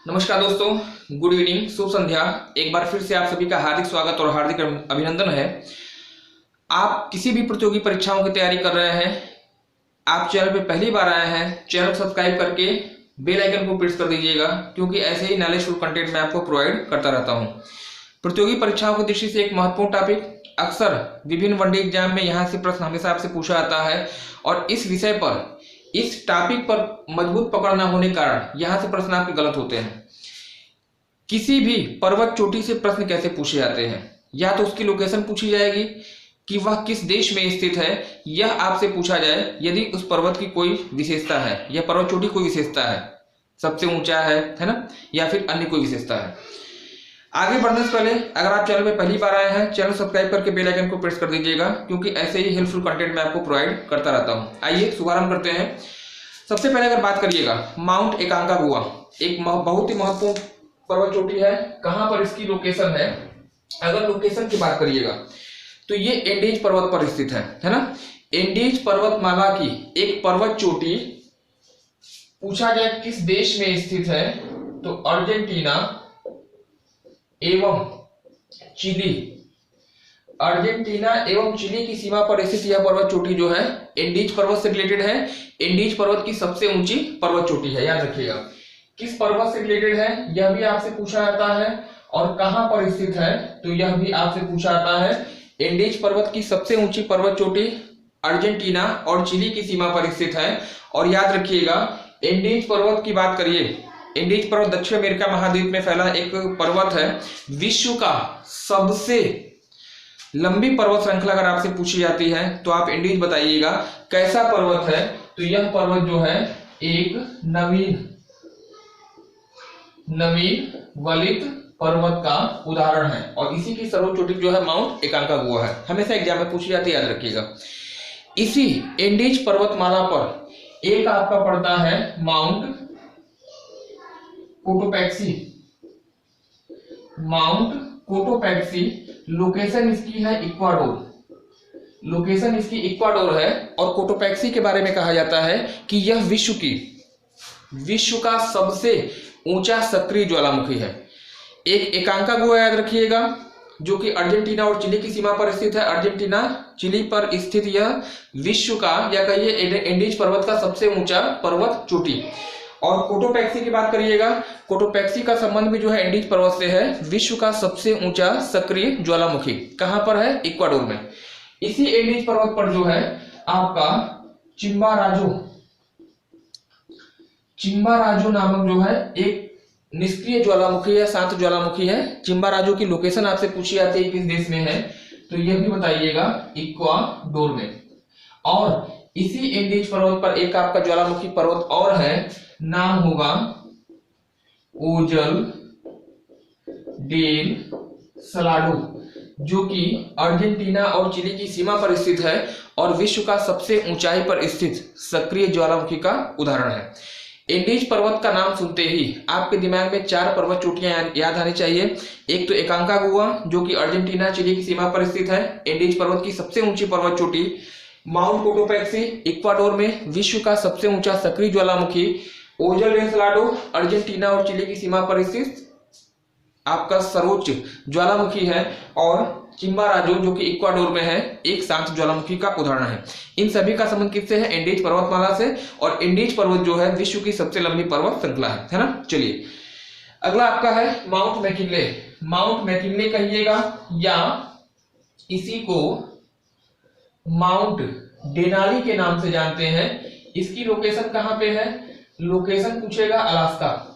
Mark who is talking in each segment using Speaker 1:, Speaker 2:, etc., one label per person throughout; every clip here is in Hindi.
Speaker 1: नमस्कार दोस्तों, गुड इवनिंग, शुभ संध्या। एक बार फिर से आप सभी का हार्दिक स्वागत और हार्दिक अभिनंदन है। आप किसी भी प्रतियोगी परीक्षाओं की तैयारी कर रहे हैं, आप चैनल पे पहली बार आए हैं, चैनल सब्सक्राइब करके बेल आइकन को प्रेस कर दीजिएगा, क्योंकि ऐसे ही नॉलेजफुल कंटेंट मैं आपको प्रोवाइड करता रहता हूं। प्रतियोगी परीक्षाओं की दृष्टि से एक महत्वपूर्ण टॉपिक, अक्सर विभिन्न वनडे एग्जाम में यहाँ से प्रश्न हमेशा आपसे पूछा जाता है और इस विषय पर, इस टॉपिक पर मजबूत पकड़ न होने के कारण यहाँ से प्रश्न आपके गलत होते हैं। किसी भी पर्वत चोटी से प्रश्न कैसे पूछे जाते हैं? या तो उसकी लोकेशन पूछी जाएगी कि वह किस देश में स्थित है, यह आपसे पूछा जाए यदि उस पर्वत की कोई विशेषता है, यह पर्वत चोटी कोई विशेषता है, सबसे ऊंचा है ना, या फिर अन्य कोई विशेषता है। आगे बढ़ने से पहले अगर आप चैनल में पहली बार आए हैं, चैनल सब्सक्राइब करके बेल आइकन को प्रेस कर दीजिएगा, क्योंकि ऐसे ही हेल्पफुल कंटेंट मैं आपको प्रोवाइड करता रहता हूं। आइए शुभारंभ करते हैं। सबसे पहले अगर बात करिएगा, माउंट एकांकागुआ एक बहुत ही महत्वपूर्ण पर्वत चोटी है। कहां पर इसकी लोकेशन है? अगर लोकेशन की बात करिएगा तो ये एंडीज पर्वत पर स्थित है ना। एंडीज पर्वतमाला की एक पर्वत चोटी पूछा गया किस देश में स्थित है, तो अर्जेंटीना एवं चिली। अर्जेंटीना एवं चिली की सीमा पर स्थित यह पर्वत चोटी जो है एंडीज पर्वत से रिलेटेड है। एंडीज पर्वत की सबसे ऊंची पर्वत चोटी है, याद रखिएगा। किस पर्वत से रिलेटेड है यह भी आपसे पूछा जाता है, और कहां पर स्थित है तो यह भी आपसे पूछा जाता है। एंडीज पर्वत की सबसे ऊंची पर्वत चोटी अर्जेंटीना और चिली की सीमा पर स्थित है। और याद रखिएगा, एंडीज पर्वत की बात करिए, एंडीज पर्वत दक्षिण अमेरिका महाद्वीप में फैला एक पर्वत है। विश्व का सबसे लंबी पर्वत श्रृंखला अगर आपसे पूछी जाती है तो आप एंडीज बताइएगा कैसा पर्वत है, तो यह पर्वत जो है एक नवीन वलित पर्वत का उदाहरण है, और इसी की सर्वोच्च चोटी जो है माउंट एकांकागुआ है। हमेशा एग्जाम में पूछी जाती है, याद रखिएगा। इसी एंडीज पर्वतमाला पर एक आपका पड़ता है mount Cotopaxi. Mount Cotopaxi location इसकी है इक्वाडोर। लोकेशन इसकी इक्वाडोर है, और कोटोपैक्सी के बारे में कहा जाता है कि यह विश्व का सबसे ऊंचा सक्रिय ज्वालामुखी है। एक एकांकागुआ याद रखिएगा, जो कि अर्जेंटीना और चिली की सीमा पर स्थित है। अर्जेंटीना चिली पर स्थित यह विश्व का, या कहिए एंडीज पर्वत का सबसे ऊंचा पर्वत चोटी। और कोटोपैक्सी की बात करिएगा, कोटोपैक्सी का संबंध भी जो है एंडीज पर्वत से है। विश्व का सबसे ऊंचा सक्रिय ज्वालामुखी कहां पर है? इक्वाडोर में। इसी एंडीज पर्वत पर जो है आपका चिम्बाराजो नामक जो है एक निष्क्रिय ज्वालामुखी है, शांत ज्वालामुखी है। चिम्बाराजो की लोकेशन आपसे पूछी जाती है किस देश में है, तो यह भी बताइएगा इक्वाडोर में। और इसी एंडीज पर्वत पर एक आपका ज्वालामुखी पर्वत और है, नाम होगा ओजल डेल सलाडो, जो कि अर्जेंटीना और चिली की सीमा पर स्थित है और विश्व का सबसे ऊंचाई पर स्थित सक्रिय ज्वालामुखी का उदाहरण है। एंडीज पर्वत का नाम सुनते ही आपके दिमाग में 4 पर्वत चोटियां याद आनी चाहिए। एक तो एकांकागुआ, जो कि अर्जेंटीना चिली की सीमा पर स्थित है, एंडीज पर्वत की सबसे ऊंची पर्वत चोटी। माउंट कोटोपैक्सी इक्वाडोर में विश्व का सबसे ऊंचा सक्रिय ज्वालामुखी। ओजल डेल सलाडो अर्जेंटीना और चिली की सीमा पर स्थित आपका सर्वोच्च ज्वालामुखी है। और चिम्बाराजो जो कि इक्वाडोर में है, एक शांत ज्वालामुखी का उदाहरण है। इन सभी का संबंध किससे है? एंडीज पर्वतमाला से। और एंडीज पर्वत जो है विश्व की सबसे लंबी पर्वत श्रृंखला है ना। चलिए अगला आपका है माउंट मैकिनले। माउंट मैकिनले कहिएगा, या इसी को माउंट डेनाली के नाम से जानते हैं। इसकी लोकेशन कहां पे है? लोकेशन पूछेगा अलास्का।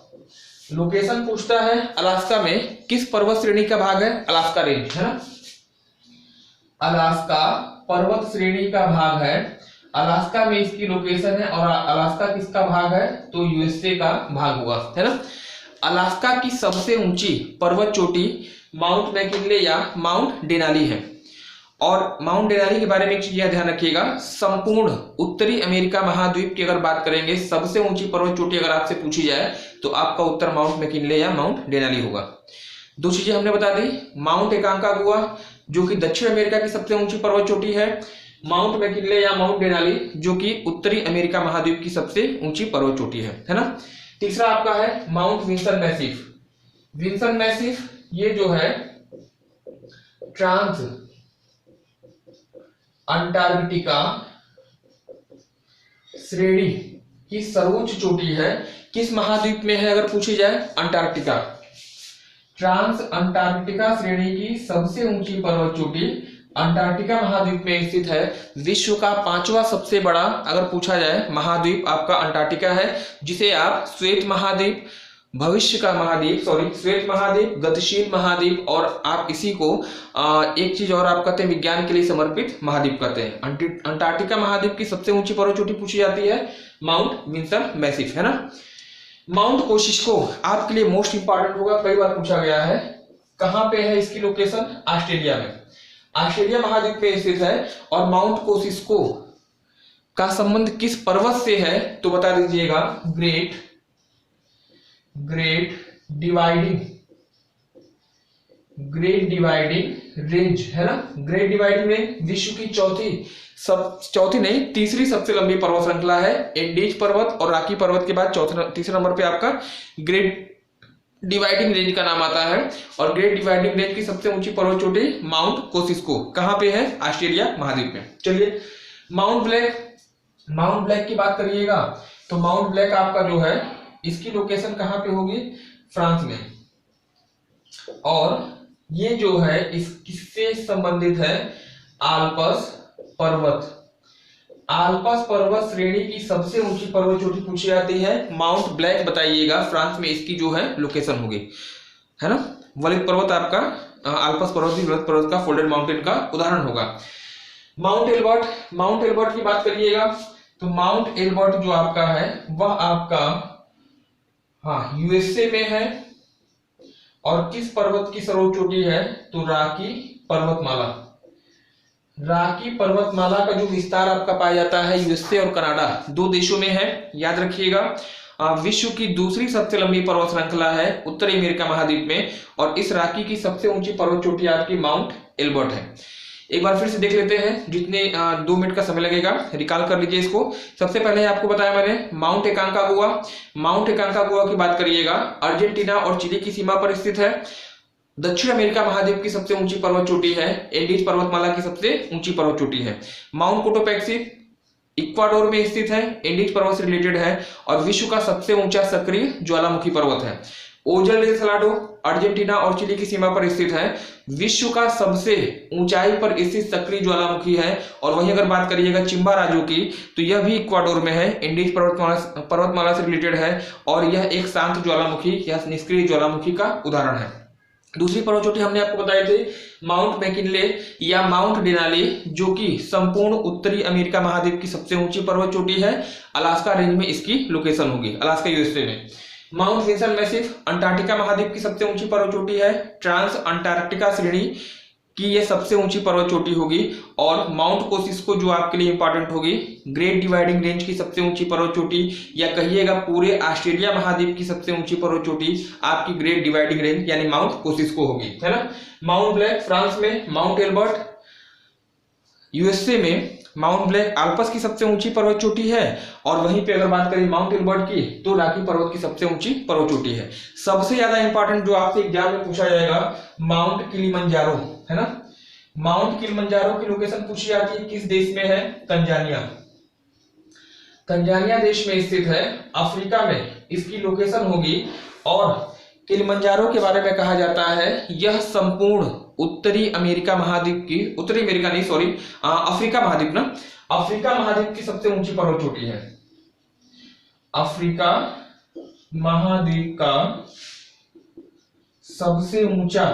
Speaker 1: लोकेशन पूछता है अलास्का में किस पर्वत श्रेणी का भाग है? अलास्का रेंज है ना। अलास्का पर्वत श्रेणी का भाग है। अलास्का में इसकी लोकेशन है, और अलास्का किसका भाग है? तो यूएसए का भाग हुआ है ना। अलास्का की सबसे ऊंची पर्वत चोटी माउंट मैकिनले या माउंट डेनाली है। और माउंट डेनाली के बारे में एक चीज ध्यान रखिएगा, संपूर्ण उत्तरी अमेरिका महाद्वीप की अगर बात करेंगे, सबसे ऊंची पर्वत चोटी अगर आपसे पूछी जाए तो आपका उत्तर माउंट मैकिनले या माउंट डेनाली होगा। 2 चीजें हमने बता दी, माउंट एकांकागुआ जो कि दक्षिण अमेरिका की सबसे ऊंची पर्वत चोटी है, माउंट मैकिनले या माउंट डेनाली जो कि उत्तरी अमेरिका महाद्वीप की सबसे ऊंची पर्वत चोटी है ना। तीसरा आपका है Mount Vinson Massif. Vinson Massif ये जो है ट्रांस अंटार्कटिका श्रेणी की सर्वोच्च चोटी है। किस महाद्वीप में है अगर पूछी जाए? अंटार्कटिका। ट्रांस अंटार्कटिका श्रेणी की सबसे ऊंची पर्वत चोटी अंटार्कटिका महाद्वीप में स्थित है। विश्व का 5वां सबसे बड़ा अगर पूछा जाए महाद्वीप आपका अंटार्कटिका है, जिसे आप श्वेत महाद्वीप, भविष्य का महाद्वीप, श्वेत महाद्वीप, गतिशील महाद्वीप और आप इसी को एक चीज और आप कहते हैं विज्ञान के लिए समर्पित महाद्वीप कहते हैं। अंटार्कटिका महाद्वीप की सबसे ऊंची पर्वत चोटी पूछी जाती है माउंट विंसन मैसिफ, है ना। माउंट कोसिस्को आपके लिए मोस्ट इंपॉर्टेंट होगा, कई बार पूछा गया है। कहां पे है इसकी लोकेशन? ऑस्ट्रेलिया में, ऑस्ट्रेलिया महाद्वीप में स्थित है। और माउंट कोसिस्को का संबंध किस पर्वत से है तो बता दीजिएगा। ग्रेट डिवाइडिंग रेंज, है ना। ग्रेट डिवाइडिंग रेंज विश्व की तीसरी सबसे लंबी पर्वत श्रृंखला है। एंडीज पर्वत और रॉकी पर्वत के बाद तीसरे नंबर पे आपका ग्रेट डिवाइडिंग रेंज का नाम आता है। और ग्रेट डिवाइडिंग रेंज की सबसे ऊंची पर्वत चोटी माउंट कोसिस्को कहां पे है? ऑस्ट्रेलिया महाद्वीप में। चलिए माउंट ब्लैक की बात करिएगा तो माउंट ब्लैक आपका जो है इसकी लोकेशन कहां पे होगी? फ्रांस में। और ये जो है किससे संबंधित है? आल्प्स पर्वत श्रेणी की सबसे ऊंची पर्वत चोटी पूछी जाती है माउंट ब्लैक। बताइएगा फ्रांस में इसकी जो है लोकेशन होगी, है ना। वलित पर्वत आपका आल्प्स पर्वत भी वलित पर्वत का फोल्डेड माउंटेन का उदाहरण होगा। माउंट एल्बर्ट की बात करिएगा तो माउंट एल्बर्ट जो आपका है वह आपका यूएसए में है। और किस पर्वत की सर्वोच्च चोटी है? तो रॉकी पर्वतमाला का जो विस्तार आपका पाया जाता है यूएसए और कनाडा, 2 देशों में है, याद रखिएगा। विश्व की दूसरी सबसे लंबी पर्वत श्रृंखला है उत्तरी अमेरिका महाद्वीप में। और इस रॉकी की सबसे ऊंची पर्वत चोटी आपकी माउंट एल्बर्ट है। एक बार फिर से देख लेते हैं, जितने 2 मिनट का समय लगेगा, रिकॉल कर लीजिए इसको। सबसे पहले आपको बताया मैंने माउंट एकांकागुआ की बात करिएगा, अर्जेंटीना और चिली की सीमा पर स्थित है। दक्षिण अमेरिका महाद्वीप की सबसे ऊंची पर्वत चोटी है। एंडीज पर्वतमाला की सबसे ऊंची पर्वत चोटी है। माउंट कोटोपैक्सी इक्वाडोर में स्थित है, एंडीज पर्वत से रिलेटेड है और विश्व का सबसे ऊंचा सक्रिय ज्वालामुखी पर्वत है। ओजल डे सलाडो अर्जेंटीना और चिली की सीमा पर स्थित है, विश्व का सबसे ऊंचाई पर स्थित सक्रिय ज्वालामुखी है। और वहीं अगर बात करिएगा चिम्बाराजो की तो यह भी इक्वाडोर में है, इंडीज पर्वतमाला से रिलेटेड है और यह एक शांत ज्वालामुखी या निष्क्रिय ज्वालामुखी का उदाहरण है। दूसरी पर्वत चोटी हमने आपको बताई थी माउंट मैकिनले या माउंट डेनाली, जो कि संपूर्ण उत्तरी अमेरिका महाद्वीप की सबसे ऊंची पर्वत चोटी है। अलास्का रेंज में इसकी लोकेशन होगी, अलास्का यूएसए में। माउंट विंसन मैसिफ अंटार्कटिका महाद्वीप की सबसे ऊंची पर्वत चोटी है। ट्रांस अंटार्कटिका श्रेणी की यह सबसे ऊंची पर्वत चोटी होगी। और माउंट कोसिस्को जो आपके लिए इंपॉर्टेंट होगी, ग्रेट डिवाइडिंग रेंज की सबसे ऊंची पर्वत चोटी या कहिएगा पूरे ऑस्ट्रेलिया महाद्वीप की सबसे ऊंची पर्वत चोटी आपकी ग्रेट डिवाइडिंग रेंज यानी माउंट कोसिस्को होगी, है ना। माउंट ब्लैक फ्रांस में, माउंट एल्बर्ट यूएसए में। माउंट ब्लैक आल्प्स की सबसे ऊंची पर्वत चोटी है। और वहीं पे अगर बात करें माउंट एल्बर्ट की तो रॉकी पर्वत की सबसे ऊंची पर्वत चोटी है। सबसे ज्यादा इंपॉर्टेंट जो आपसे एग्जाम में पूछा जाएगा माउंट किलिमंजारो, है ना। माउंट किलिमंजारो की लोकेशन पूछी जाती है, किस देश में है? तंजानिया देश में स्थित है, अफ्रीका में इसकी लोकेशन होगी। और किलिमंजारो के बारे में कहा जाता है यह संपूर्ण उत्तरी अमेरिका महाद्वीप की, उत्तरी अमेरिका नहीं सॉरी अफ्रीका महाद्वीप ना, अफ्रीका महाद्वीप की सबसे ऊंची पर्वत चोटी है। अफ्रीका महाद्वीप का सबसे ऊंचा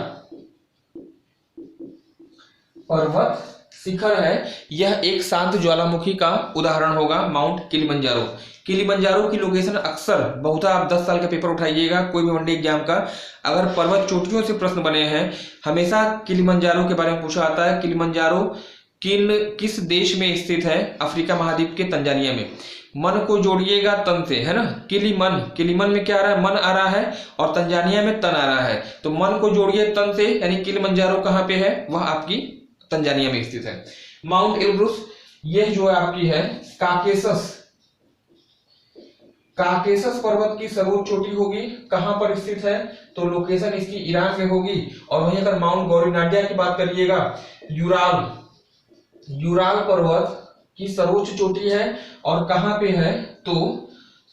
Speaker 1: पर्वत शिखर है। यह एक शांत ज्वालामुखी का उदाहरण होगा माउंट किलिमंजारो। किलिमंजारो की लोकेशन अक्सर बहुधा आप 10 साल का पेपर उठाइएगा कोई भी वनडे एग्जाम का, अगर पर्वत चोटियों से प्रश्न बने हैं हमेशा किलिमंजारो के बारे में पूछा आता है। किलिमंजारो किस देश में स्थित है? अफ्रीका महाद्वीप के तंजानिया में। मन को जोड़िएगा तन से, है ना। किलिमन में क्या आ रहा है? मन आ रहा है और तंजानिया में तन आ रहा है, तो मन को जोड़िए तन से, यानी किलिमंजारो कहाँ पे है? वह आपकी तंजानिया में स्थित है। माउंट एल्ब्रुस यह जो आपकी है काकेशस पर्वत की सर्वोच्च चोटी होगी, कहां पर स्थित है? तो लोकेशन इसकी ईरान में होगी। और वहीं अगर माउंट गौरीनाड्या की बात करिएगा, यूराल पर्वत की सर्वोच्च चोटी है और कहां पे है? तो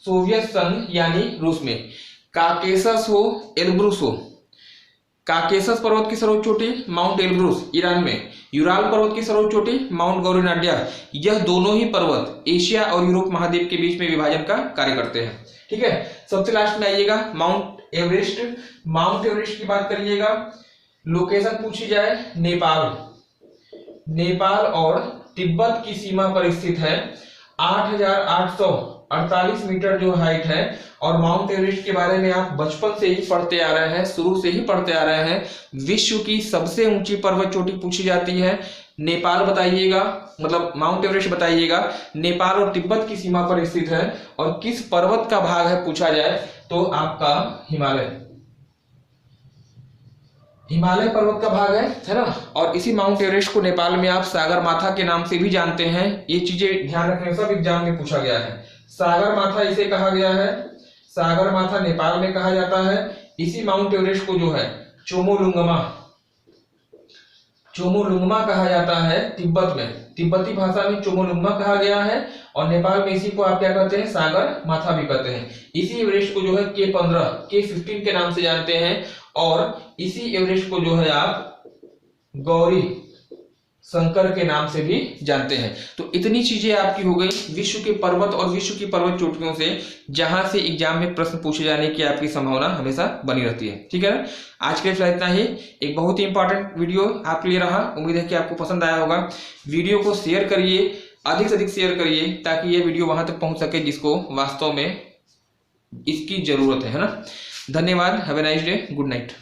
Speaker 1: सोवियत संघ यानी रूस में। काकेशस हो, एल्ब्रुस हो, काकेशस पर्वत की सर्वोच्च चोटी माउंट एल्ब्रुस ईरान में, यूराल पर्वत की सर्वोच्च चोटी माउंट गौरीनाड्या। यह दोनों ही पर्वत एशिया और यूरोप महाद्वीप के बीच में विभाजन का कार्य करते हैं। ठीक है, सबसे लास्ट में आइएगा माउंट एवरेस्ट। माउंट एवरेस्ट की बात करिएगा, लोकेशन पूछी जाए नेपाल और तिब्बत की सीमा पर स्थित है। 8,848 मीटर जो हाइट है। और माउंट एवरेस्ट के बारे में आप बचपन से ही पढ़ते आ रहे हैं, शुरू से ही पढ़ते आ रहे हैं। विश्व की सबसे ऊंची पर्वत चोटी पूछी जाती है, नेपाल बताइएगा, मतलब माउंट एवरेस्ट बताइएगा। नेपाल और तिब्बत की सीमा पर स्थित है। और किस पर्वत का भाग है पूछा जाए तो आपका हिमालय पर्वत का भाग है ना। और इसी माउंट एवरेस्ट को नेपाल में आप सागर माथा के नाम से भी जानते हैं। ये चीजें ध्यान रखने, सब एग्जाम में पूछा गया है। सागर माथा इसे कहा गया है, सागर माथा नेपाल में कहा जाता है। इसी माउंट एवरेस्ट को जो है चोमोलुंगमा कहा जाता है तिब्बत में, तिब्बती भाषा में चोमोलुंगमा कहा गया है। और नेपाल में इसी को आप क्या कहते हैं? सागर माथा भी कहते हैं। इसी एवरेस्ट को जो है K15 K15 के नाम से जानते हैं। और इसी एवरेस्ट को जो है आप गौरी शंकर के नाम से भी जानते हैं। तो इतनी चीजें आपकी हो गई विश्व के पर्वत और विश्व की पर्वत चोटियों से, जहां से एग्जाम में प्रश्न पूछे जाने की आपकी संभावना हमेशा बनी रहती है। ठीक है ना, आज के लिए इतना ही। एक बहुत ही इंपॉर्टेंट वीडियो आपके लिए रहा, उम्मीद है कि आपको पसंद आया होगा। वीडियो को शेयर करिए, अधिक से अधिक शेयर करिए, ताकि ये वीडियो वहां तक पहुंच सके जिसको वास्तव में इसकी जरूरत है ना। धन्यवाद, have a nice day, good night.